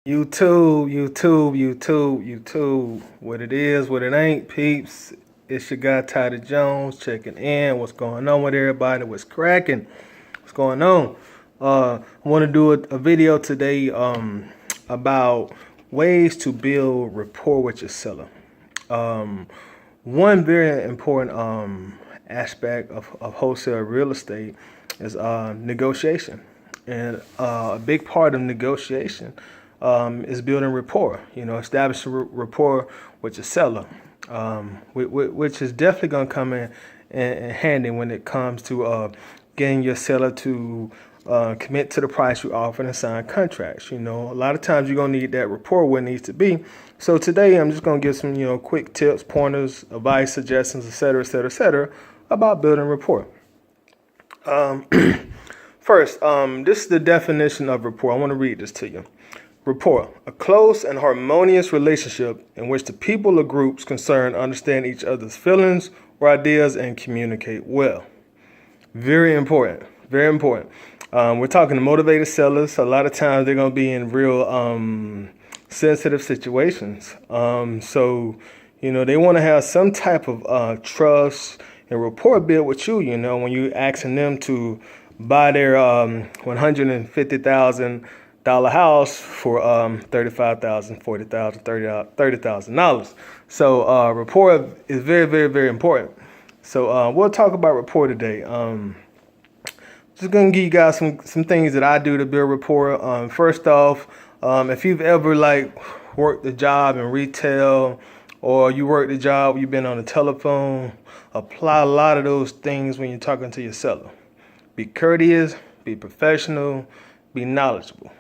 YouTube. What it is, what it ain't, peeps. It's your guy Tyler Jones checking in. What's going on with everybody? What's cracking? What's going on? I want to do a video today about ways to build rapport with your seller. One very important aspect of wholesale real estate is negotiation. And a big part of negotiation is building rapport, establishing rapport with your seller, which is definitely going to come in handy when it comes to getting your seller to commit to the price you offer and sign contracts. A lot of times you're going to need that rapport where it needs to be. So today I'm just going to give some, quick tips, pointers, advice, suggestions, etc., about building rapport. First, this is the definition of rapport. I want to read this to you. Rapport, a close and harmonious relationship in which the people or groups concerned understand each other's feelings or ideas and communicate well. Very important. Very important. We're talking to motivated sellers. A lot of times they're going to be in real sensitive situations. So they want to have some type of trust and rapport built with you, when you're asking them to buy their $150,000 house for $35,000, $40,000, $30,000. So rapport is very, very, very important. So we'll talk about rapport today. Just gonna give you guys some things that I do to build rapport. First off, if you've ever worked a job in retail, or you worked a job, you've been on the telephone, apply a lot of those things when you're talking to your seller. Be courteous, be professional, be knowledgeable.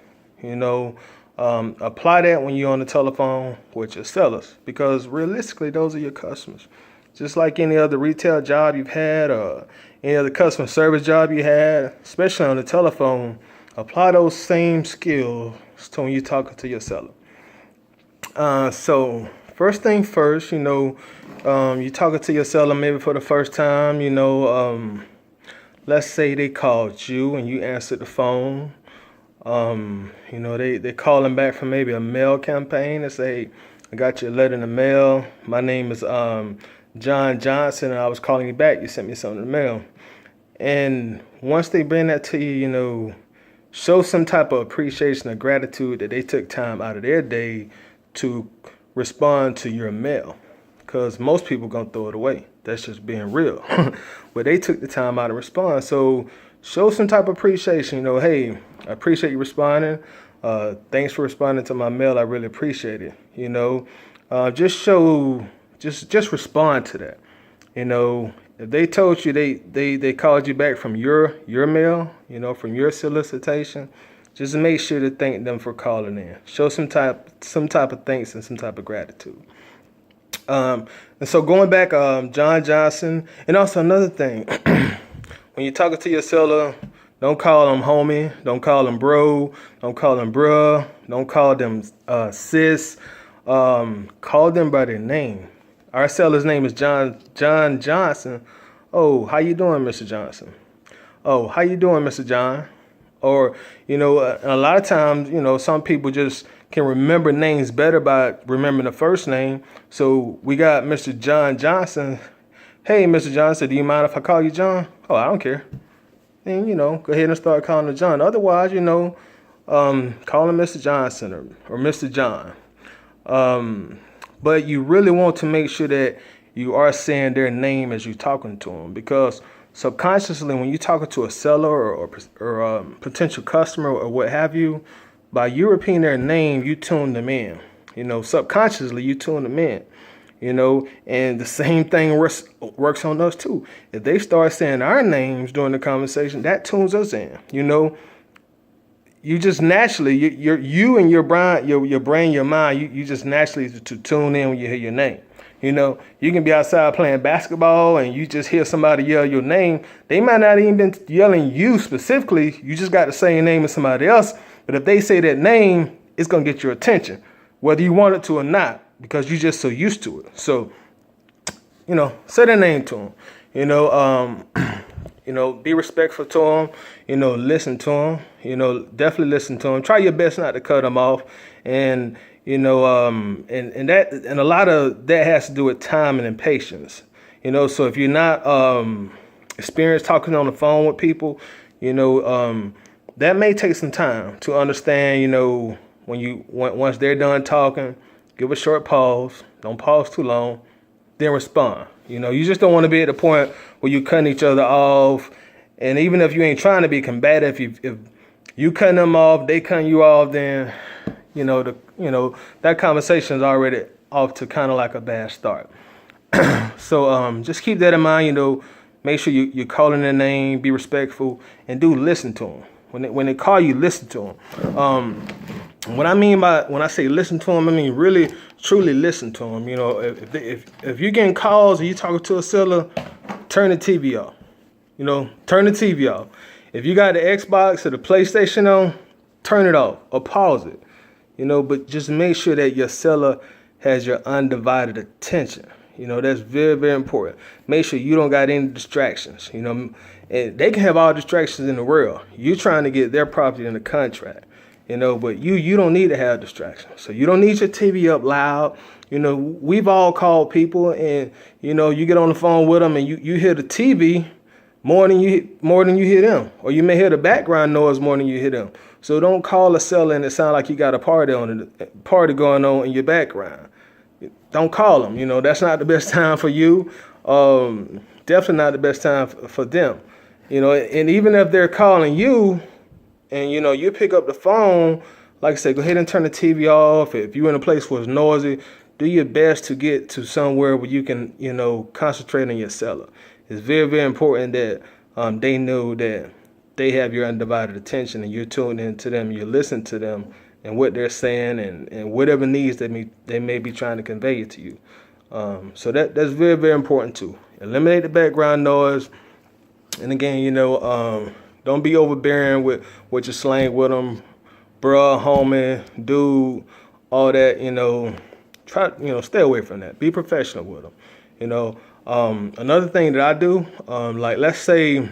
Apply that when you're on the telephone with your sellers, because realistically, those are your customers. Just like any other retail job you've had or any other customer service job you had, especially on the telephone, apply those same skills to when you're talking to your seller. So first thing first, you're talking to your seller maybe for the first time, let's say they called you and you answered the phone. They calling back from maybe a mail campaign and say, hey, I got your letter in the mail. My name is John Johnson, and I was calling you back. You sent me something in the mail. And once they bring that to you, show some type of appreciation or gratitude that they took time out of their day to respond to your mail. Because most people going to throw it away. That's just being real. But they took the time out to respond. So show some type of appreciation. Hey, I appreciate you responding. Thanks for responding to my mail. I really appreciate it. Just respond to that. If they told you they called you back from your mail, from your solicitation, just make sure to thank them for calling in. Show some type of thanks and some type of gratitude. And so going back, John Johnson, and also another thing, when you're talking to your seller, don't call them homie, don't call them bro, don't call them bruh, don't call them sis. Call them by their name. Our seller's name is John Johnson. Oh, how you doing, Mr. Johnson? Oh, how you doing, Mr. John? Or, a lot of times, some people just can remember names better by remembering the first name. So we got Mr. John Johnson. Hey, Mr. Johnson, do you mind if I call you John? Oh, I don't care. And, go ahead and start calling him John. Otherwise, call him Mr. Johnson or Mr. John. But you really want to make sure that you are saying their name as you're talking to them, because subconsciously, when you're talking to a seller or a potential customer or what have you, by you repeating their name, you tune them in. Subconsciously, you tune them in. And the same thing works on us too. If they start saying our names during the conversation, that tunes us in. You just naturally, you and your brain, your mind, you just naturally to tune in when you hear your name. You can be outside playing basketball and you just hear somebody yell your name. They might not even been yelling you specifically. You just got the same name as somebody else. But if they say that name, it's going to get your attention, whether you want it to or not, because you're just so used to it. So, say their name to them. Be respectful to them. Listen to them. Definitely listen to them. Try your best not to cut them off. And and a lot of that has to do with timing and patience. So if you're not experienced talking on the phone with people, that may take some time to understand. Once they're done talking, give a short pause. Don't pause too long. Then respond. You just don't want to be at the point where you cutting each other off. And even if you ain't trying to be combative, if you cutting them off, they cutting you off, then that conversation is already off to kind of like a bad start. So just keep that in mind. Make sure you're calling their name, be respectful, and do listen to them. When they call you, listen to them. What I mean by when I say listen to them, I mean really, truly listen to them. If you're getting calls and you're talking to a seller, turn the TV off. Turn the TV off. If you got the Xbox or the PlayStation on, turn it off or pause it. But just make sure that your seller has your undivided attention. That's very, very important. Make sure you don't got any distractions. And they can have all distractions in the world. You're trying to get their property in the contract. But you don't need to have distractions. So you don't need your TV up loud. We've all called people and, you get on the phone with them and you hear the TV more than you hear them. Or you may hear the background noise more than you hear them. So don't call a seller and it sound like you got a party going on in your background. Don't call them. That's not the best time for you. Definitely not the best time for them. And even if they're calling you, and you pick up the phone, like I said, go ahead and turn the TV off. If you're in a place where it's noisy, do your best to get to somewhere where you can, concentrate on your seller. It's very, very important that they know that they have your undivided attention and you're tuned into them, you listen to them and what they're saying and whatever needs they may be trying to convey to you. So that's very, very important too. Eliminate the background noise. And again, don't be overbearing with what you slang with them, bruh, homie, dude, all that. Try, stay away from that. Be professional with them. Another thing that I do, like let's say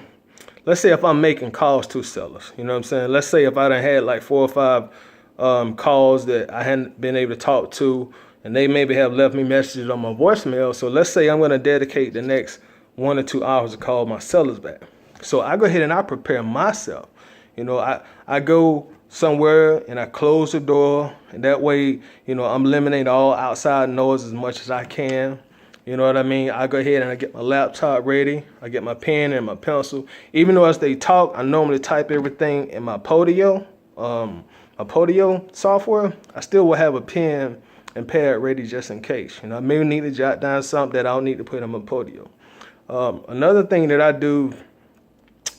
if I'm making calls to sellers, Let's say if I done had like 4 or 5 calls that I hadn't been able to talk to, and they maybe have left me messages on my voicemail. So let's say I'm going to dedicate the next 1 or 2 hours to call my sellers back. So I go ahead and I prepare myself. I go somewhere and I close the door, and that way, I'm eliminating all outside noise as much as I can. You know what I mean? I go ahead and I get my laptop ready. I get my pen and my pencil. Even though as they talk, I normally type everything in my Podio, software. I still will have a pen and pad ready just in case. I may need to jot down something that I'll need to put in my Podio. Another thing that I do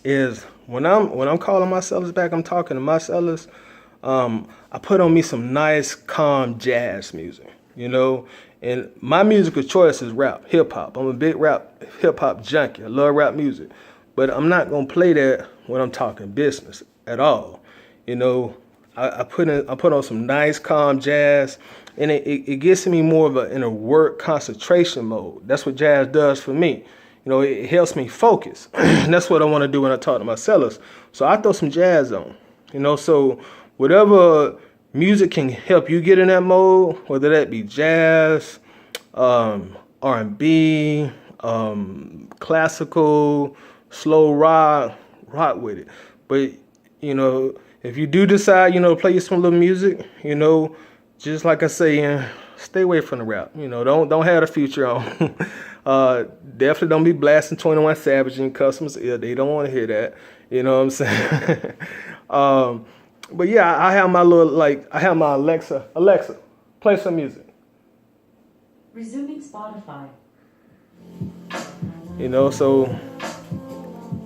is when I'm calling my sellers back, I'm talking to my sellers, I put on me some nice, calm jazz music, and my musical choice is rap, hip hop. I'm a big rap, hip hop junkie. I love rap music, but I'm not gonna play that when I'm talking business at all. I put on some nice, calm jazz, and it gets me more of in a work concentration mode. That's what jazz does for me. It helps me focus. And that's what I want to do when I talk to my sellers. So I throw some jazz on, so whatever music can help you get in that mode, whether that be jazz, R&B, classical, slow rock with it. But, if you do decide, to play you some little music, just like I say, stay away from the rap. Don't have the future on. Definitely don't be blasting 21 Savage in customers' ear. They don't want to hear that. You know what I'm saying? But yeah, I have my Alexa, play some music. Resuming Spotify. So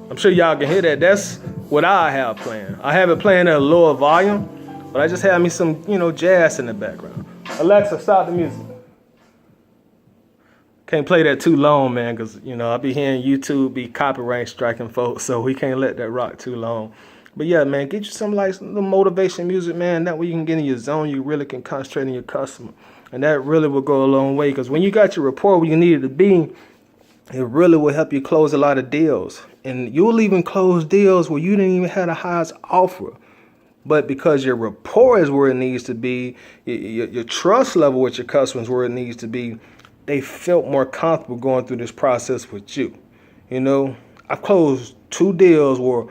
I'm sure y'all can hear that. That's what I have playing. I have it playing at a lower volume, but I just have me some, jazz in the background. Alexa, stop the music. Can't play that too long, man, because, I be hearing YouTube be copyright striking folks, so we can't let that rock too long. But yeah, man, get you some little motivation music, man. That way you can get in your zone. You really can concentrate on your customer. And that really will go a long way, because when you got your rapport where you need it to be, it really will help you close a lot of deals. And you'll even close deals where you didn't even have the highest offer. But because your rapport is where it needs to be, your trust level with your customers where it needs to be, they felt more comfortable going through this process with you. You know, I've closed 2 deals where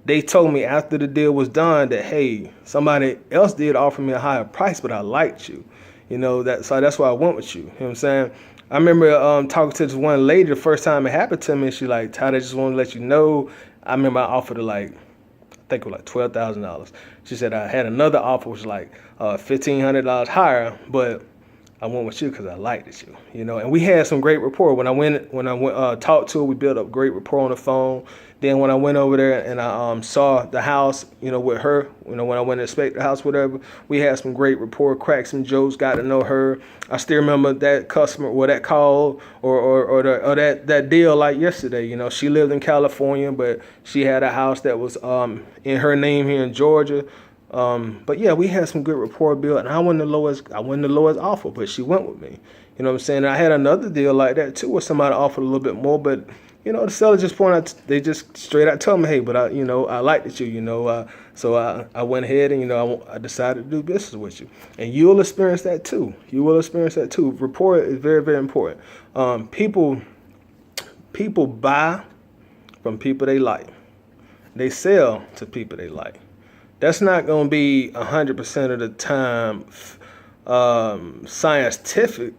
they told me after the deal was done that, hey, somebody else did offer me a higher price, but I liked you. You know, so that's why I went with you. You know what I'm saying? I remember talking to this one lady the first time it happened to me. She like, Todd, I just want to let you know. I remember I offered her like, I think it was like $12,000. She said I had another offer which was like $1,500 higher, but I went with you because I liked you, you know. And we had some great rapport. When I went talked to her, we built up great rapport on the phone. Then when I went over there and I saw the house, you know, with her, you know, when I went to inspect the house, whatever, we had some great rapport, cracked some jokes, got to know her. I still remember that customer or that call or that deal like yesterday. You know, she lived in California, but she had a house that was in her name here in Georgia. But yeah, we had some good rapport built, and I wasn't the lowest offer, but she went with me. You know what I'm saying? And I had another deal like that too, where somebody offered a little bit more, but you know, the seller just pointed out, they just straight out told me, hey, but I liked it, you know, so I went ahead and, you know, I decided to do business with you. And you'll experience that too. You will experience that too. Rapport is very, very important. People buy from people they like. They sell to people they like. That's not going to be 100% of the time scientific.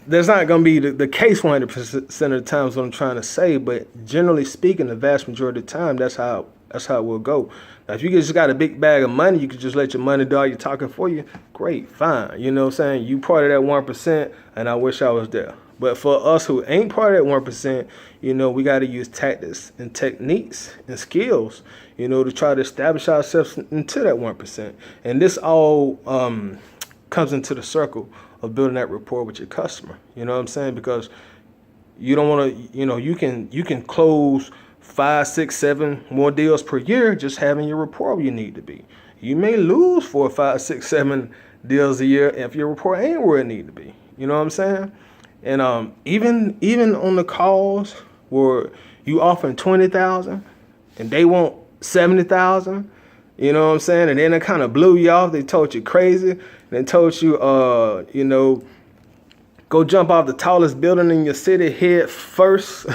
There's not going to be the case 100% of the time is what I'm trying to say, but generally speaking, the vast majority of the time, that's how it will go. Now, if you just got a big bag of money, you could just let your money do all your talking for you. Great, fine. You know what I'm saying? You part of that 1%, and I wish I was there. But for us who ain't part of that 1%, you know, we got to use tactics and techniques and skills, you know, to try to establish ourselves into that 1%. And this all comes into the circle of building that rapport with your customer. You know what I'm saying? Because you don't want to, you know, you can close 5, 6, 7 more deals per year just having your rapport where you need to be. You may lose 4, 5, 6, 7 deals a year if your rapport ain't where it need to be. You know what I'm saying? And even on the calls where you offering 20,000 and they want 70,000, you know what I'm saying? And then they kind of blew you off. They told you crazy. They told you, you know, go jump off the tallest building in your city head first.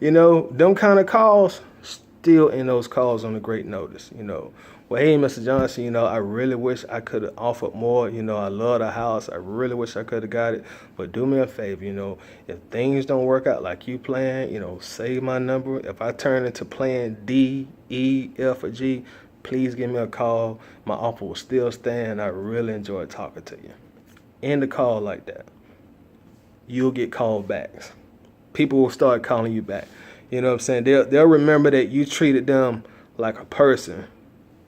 You know, them kind of calls, still in those calls on a great notice, you know. Well, hey, Mr. Johnson, you know, I really wish I could have offered more. You know, I love the house. I really wish I could have got it. But do me a favor, you know, if things don't work out like you plan, you know, save my number. If I turn into plan D, E, F, or G, please give me a call. My offer will still stand. I really enjoyed talking to you. End the call like that. You'll get called back. People will start calling you back. You know what I'm saying? They'll remember that you treated them like a person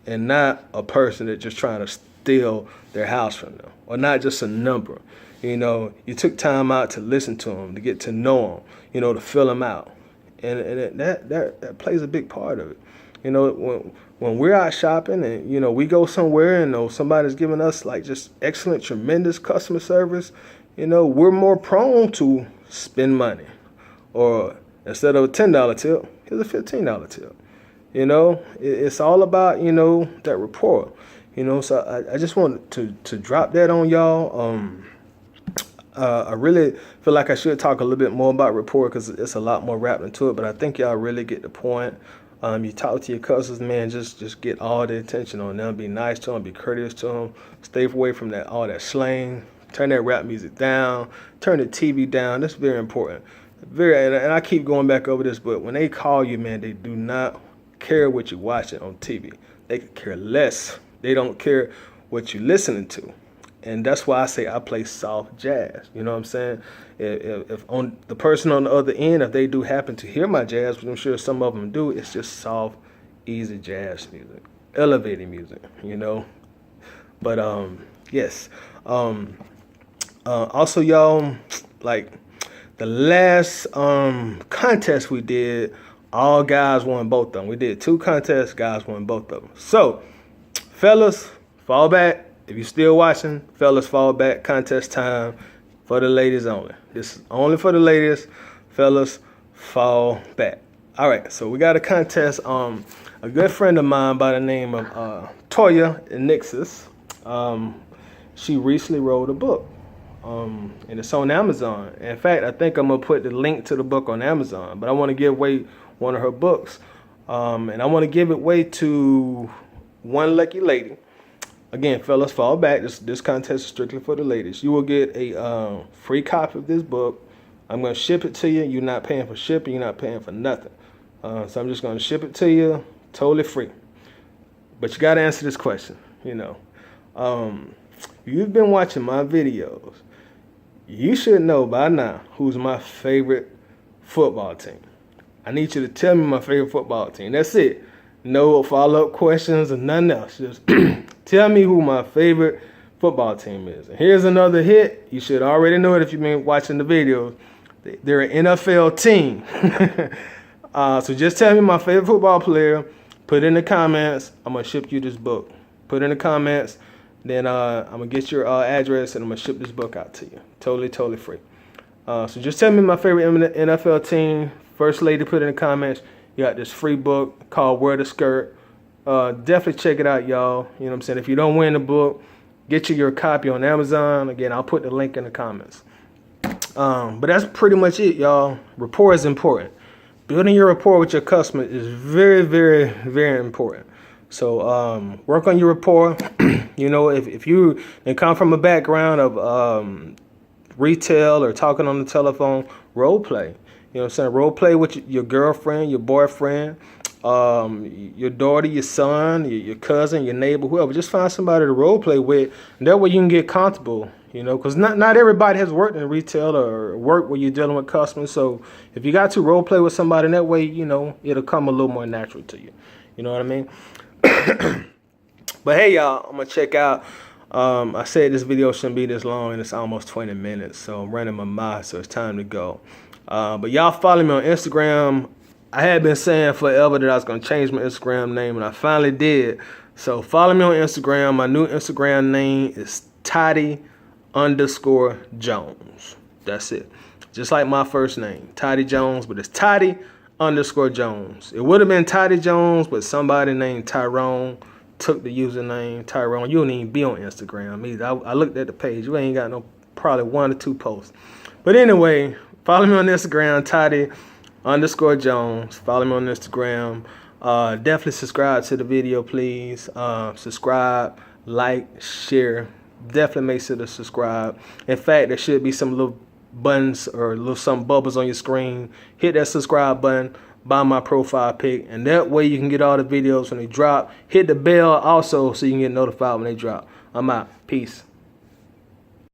and not a person that's just trying to steal their house from them, or not just a number. You know, you took time out to listen to them, to get to know them, you know, to fill them out. And that plays a big part of it. You know, when we're out shopping and, you know, we go somewhere and, you know, somebody's giving us like just excellent, tremendous customer service, you know, we're more prone to spend money. Or instead of a $10 tip, here's a $15 tip. You know, it's all about, you know, that rapport. You know, so I just wanted to drop that on y'all. I really feel like I should talk a little bit more about rapport because it's a lot more wrapped into it. But I think y'all really get the point. You talk to your customers, man, just get all the attention on them. Be nice to them, be courteous to them. Stay away from all that slang. Turn that rap music down. Turn the TV down. That's very important. And I keep going back over this, but when they call you, man, they do not care what you're watching on TV. They could care less. They don't care what you're listening to. And that's why I say I play soft jazz. You know what I'm saying? If on the person on the other end, if they do happen to hear my jazz, which I'm sure some of them do, it's just soft, easy jazz music, elevating music, you know. But yes. Also, y'all, like the last contest we did, all guys won both of them. We did 2 contests, guys won both of them. So, fellas, fall back. If you're still watching, fellas, fall back. Contest time for the ladies only. This is only for the ladies. Fellas, fall back. All right, so we got a contest. A good friend of mine by the name of Toya Nixis. She recently wrote a book, and it's on Amazon. In fact, I think I'm gonna put the link to the book on Amazon. But I want to give away one of her books, and I want to give it away to one lucky lady. Again, fellas, fall back. This contest is strictly for the ladies. You will get a free copy of this book. I'm going to ship it to you. You're not paying for shipping. You're not paying for nothing. So I'm just going to ship it to you totally free. But you got to answer this question. You've been watching my videos. You should know by now who's my favorite football team. I need you to tell me my favorite football team. That's it. No follow-up questions or nothing else. Just tell me who my favorite football team is. And here's another hit. You should already know it if you've been watching the videos. They're an NFL team. So just tell me my favorite football player. Put it in the comments. I'm going to ship you this book. Put it in the comments. Then I'm going to get your address and I'm going to ship this book out to you. Totally free. So just tell me my favorite NFL team. First lady, put it in the comments. You got this free book called Wear the Skirt. Definitely check it out, y'all. You know what I'm saying? If you don't win the book, get you your copy on Amazon. Again, I'll put the link in the comments. But that's pretty much it, y'all. Rapport is important. Building your rapport with your customer is very, very, very important. So work on your rapport. If you come from a background of retail or talking on the telephone, role play. You know what I'm saying? Role play with your girlfriend, your boyfriend, your daughter, your son, your cousin, your neighbor, whoever. Just find somebody to role play with. And that way you can get comfortable, because not everybody has worked in retail or work where you're dealing with customers. So if you got to role play with somebody in that way, it'll come a little more natural to you. You know what I mean? But hey, y'all, I'm going to check out. I said this video shouldn't be this long, and it's almost 20 minutes. So I'm running my mouth, so it's time to go. But y'all follow me on Instagram. I had been saying forever that I was going to change my Instagram name, and I finally did. So follow me on Instagram. My new Instagram name is Toddy_Jones. That's it. Just like my first name, Toddy Jones, but it's Toddy_Jones. It would have been Toddy Jones, but somebody named Tyrone took the username. Tyrone, you don't even be on Instagram either. I looked at the page. You ain't got probably 1 or 2 posts. But anyway, follow me on Instagram, Toddy_Jones. Follow me on Instagram. Definitely subscribe to the video, please. Subscribe, like, share. Definitely make sure to subscribe. In fact, there should be some little buttons or some bubbles on your screen. Hit that subscribe button. Buy my profile pic. And that way you can get all the videos when they drop. Hit the bell also so you can get notified when they drop. I'm out. Peace.